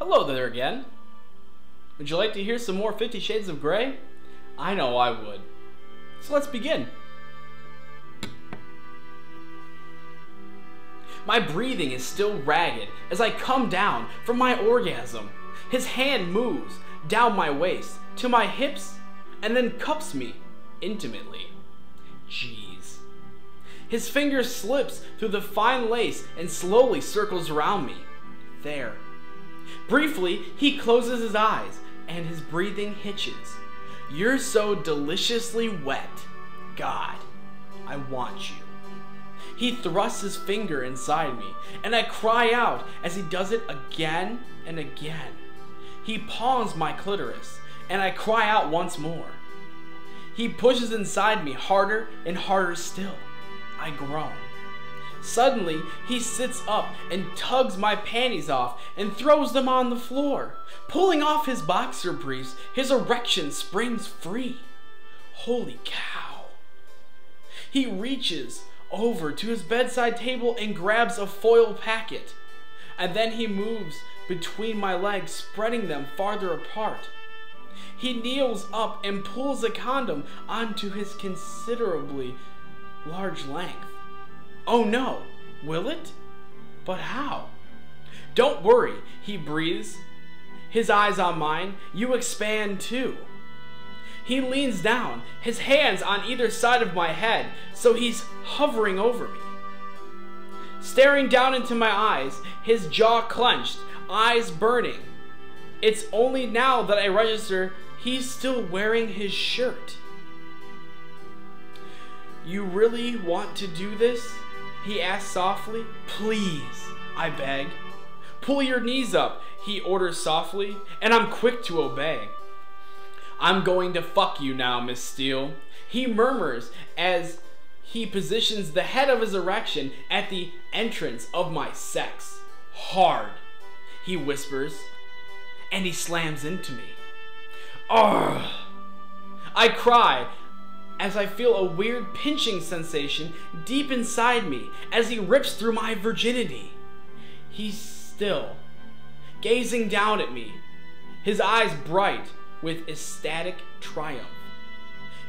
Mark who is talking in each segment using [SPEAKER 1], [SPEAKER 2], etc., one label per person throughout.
[SPEAKER 1] Hello there again. Would you like to hear some more 50 Shades of Grey? I know I would. So let's begin. My breathing is still ragged as I come down from my orgasm. His hand moves down my waist to my hips and then cups me intimately. Jeez. His finger slips through the fine lace and slowly circles around me. There. Briefly, he closes his eyes and his breathing hitches. You're so deliciously wet. God, I want you. He thrusts his finger inside me, and I cry out as he does it again and again. He palms my clitoris, and I cry out once more. He pushes inside me harder and harder still. I groan. Suddenly, he sits up and tugs my panties off and throws them on the floor. Pulling off his boxer briefs, his erection springs free. Holy cow. He reaches over to his bedside table and grabs a foil packet. And then he moves between my legs, spreading them farther apart. He kneels up and pulls a condom onto his considerably large length. Oh no, will it? But how? Don't worry, he breathes. His eyes on mine, you expand too. He leans down, his hands on either side of my head, so he's hovering over me. Staring down into my eyes, his jaw clenched, eyes burning. It's only now that I register he's still wearing his shirt. You really want to do this? He asks softly. Please, I beg. Pull your knees up, he orders softly, and I'm quick to obey. I'm going to fuck you now, Miss Steele, he murmurs as he positions the head of his erection at the entrance of my sex. Hard, he whispers, and he slams into me. Argh! I cry as I feel a weird pinching sensation deep inside me as he rips through my virginity. He's still, gazing down at me, his eyes bright with ecstatic triumph.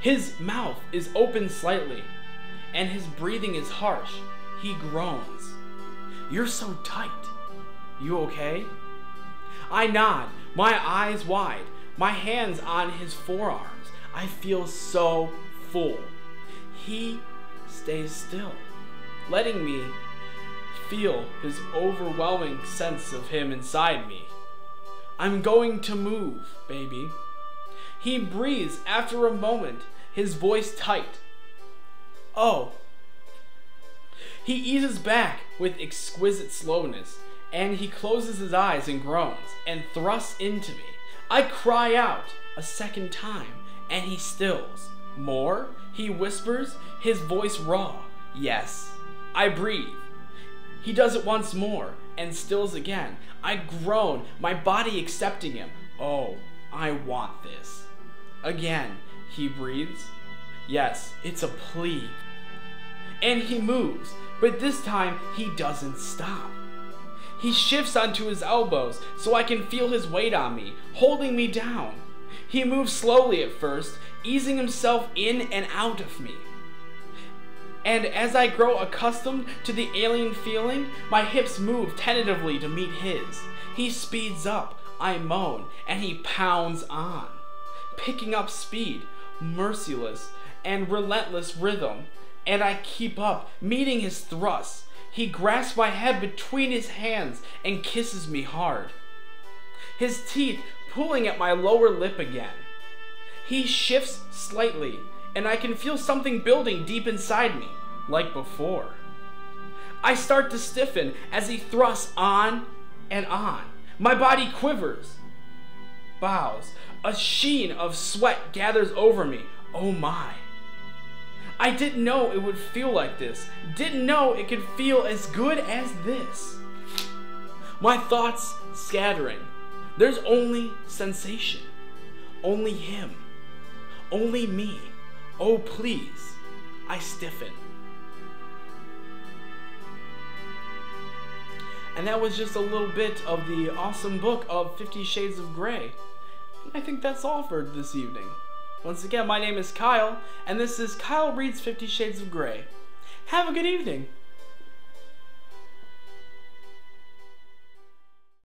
[SPEAKER 1] His mouth is open slightly, and his breathing is harsh. He groans. You're so tight. You okay? I nod, my eyes wide, my hands on his forearms. I feel so full. He stays still, letting me feel his overwhelming sense of him inside me. I'm going to move, baby. He breathes after a moment, his voice tight. Oh. He eases back with exquisite slowness, and he closes his eyes and groans, and thrusts into me. I cry out a second time, and he stills. More? He whispers, his voice raw. Yes. I breathe. He does it once more, and stills again. I groan, my body accepting him. Oh, I want this. Again, he breathes. Yes, it's a plea. And he moves, but this time he doesn't stop. He shifts onto his elbows so I can feel his weight on me, holding me down. He moves slowly at first, easing himself in and out of me. And as I grow accustomed to the alien feeling, my hips move tentatively to meet his. He speeds up, I moan, and he pounds on, picking up speed, merciless and relentless rhythm, and I keep up, meeting his thrusts. He grasps my head between his hands and kisses me hard, his teeth pulling at my lower lip again. He shifts slightly, and I can feel something building deep inside me, like before. I start to stiffen as he thrusts on and on. My body quivers, bows. A sheen of sweat gathers over me. Oh my. I didn't know it would feel like this. Didn't know it could feel as good as this. My thoughts scattering. There's only sensation. Only him. Only me. Oh please. I stiffen. And that was just a little bit of the awesome book of 50 Shades of Grey. And I think that's all for this evening. Once again, my name is Kyle, and this is Kyle Reads 50 Shades of Grey. Have a good evening.